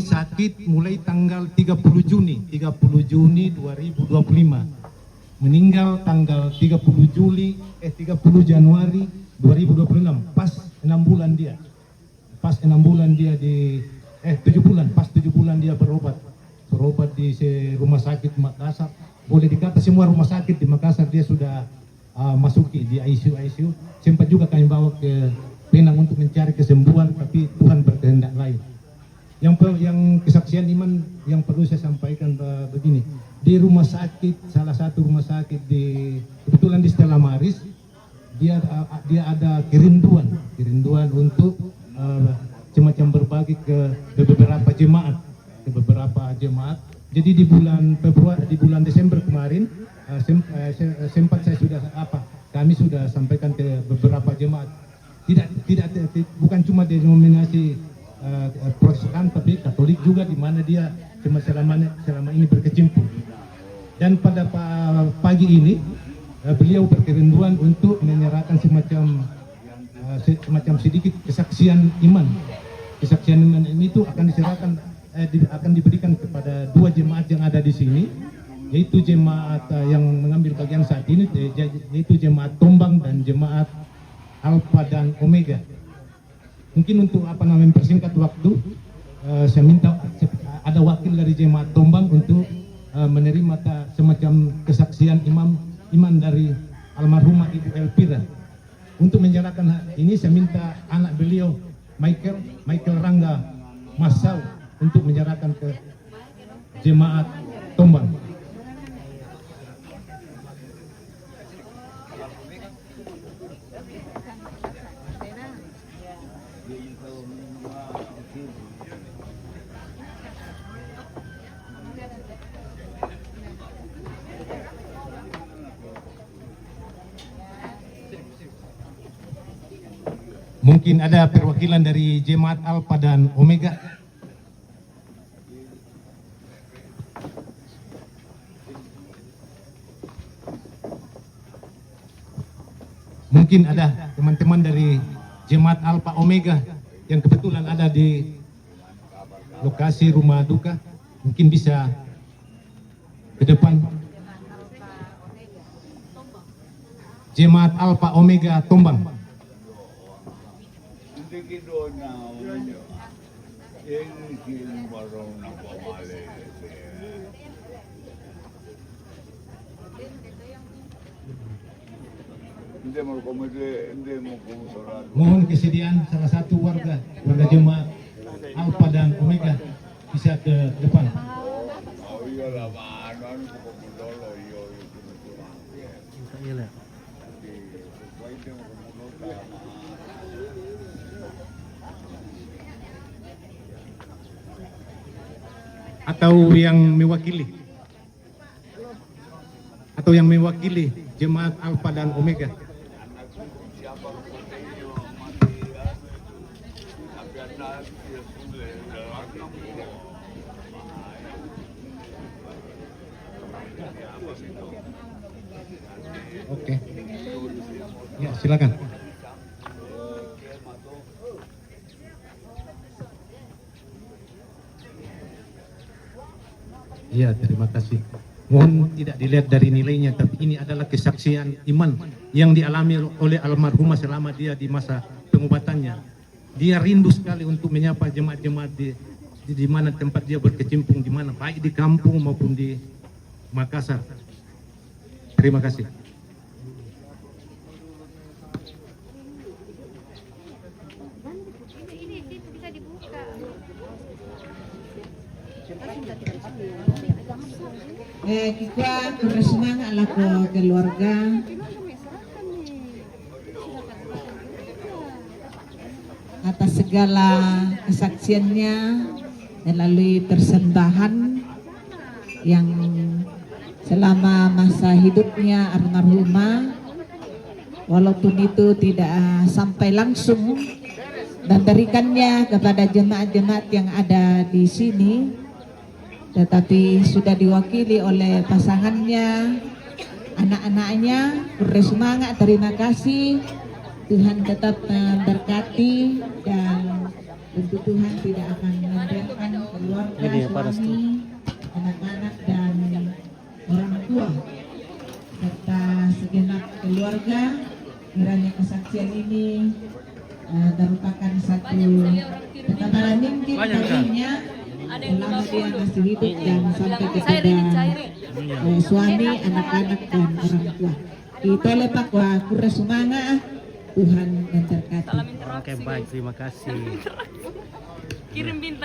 sakit mulai tanggal 30 Juni 2025. Meninggal tanggal 30 Januari 2026. Pas 6 bulan dia. Pas 6 bulan dia di 7 bulan, pas 7 bulan dia berobat di rumah sakit Makassar. Boleh dikata semua rumah sakit di Makassar dia sudah masuki di ICU. Sempat juga kami bawa ke Penang untuk mencari kesembuhan, tapi Tuhan berkehendak lain. Yang kesaksian iman yang perlu saya sampaikan begini, di rumah sakit, salah satu rumah sakit kebetulan di Stella Maris, dia ada kerinduan untuk semacam berbagi ke beberapa jemaat. Jadi di bulan Desember kemarin sempat saya kami sudah sampaikan ke beberapa jemaat. Bukan cuma denominasi Protestan, tapi Katolik juga, di mana dia selama ini berkecimpung. Dan pada pagi ini beliau berkerinduan untuk menyerahkan semacam sedikit kesaksian iman. Kesaksian iman ini itu akan diberikan kepada 2 jemaat yang ada di sini, yaitu jemaat yang mengambil bagian saat ini, yaitu jemaat Tombang dan jemaat Alpha dan Omega. Mungkin untuk mempersingkat waktu, saya minta ada wakil dari jemaat Tombang untuk menerima semacam kesaksian iman dari almarhumah Ibu Elvira. Untuk menyerahkan ini saya minta anak beliau Michael Rangga Masau untuk menyerahkan ke jemaat Tombang. Mungkin ada perwakilan dari jemaat Alpha dan Omega. Mungkin ada teman-teman dari jemaat Alpha Omega yang kebetulan ada di lokasi rumah duka. Mungkin bisa ke depan. Jemaat Alpha Omega Tombang. Mohon kesediaan salah satu warga jemaat Alpha dan Omega bisa ke depan. Atau yang mewakili jemaat Alpha dan Omega. Oke. Ya, silakan. Iya, terima kasih. Mohon tidak dilihat dari nilainya, tapi ini adalah kesaksian iman yang dialami oleh almarhumah selama dia di masa pengobatannya. Dia rindu sekali untuk menyapa jemaat-jemaat di mana tempat dia berkecimpung, di mana baik di kampung maupun di Makassar. Terima kasih. Kita bersemangat lah ke keluarga. Atas segala kesaksiannya melalui persembahan yang selama masa hidupnya almarhumah, walaupun itu tidak sampai langsung, dan berikannya kepada jemaat-jemaat yang ada di sini, tetapi sudah diwakili oleh pasangannya, anak-anaknya. Bersemangat, terima kasih. Tuhan tetap memberkati dan Tentu Tuhan tidak akan membiarkan keluarga, Ini ya, panas tuh. suami, anak-anak dan orang tua serta segenap keluarga. Kiranya kesaksian ini merupakan satu ketetapan mungkin baginya selama dia masih hidup dan sampai kepada suami, anak-anak dan orang tua. Ito lepak wa kura sumanga, Tuhan memberkati. Oke, baik, terima kasih. Kirim bintang.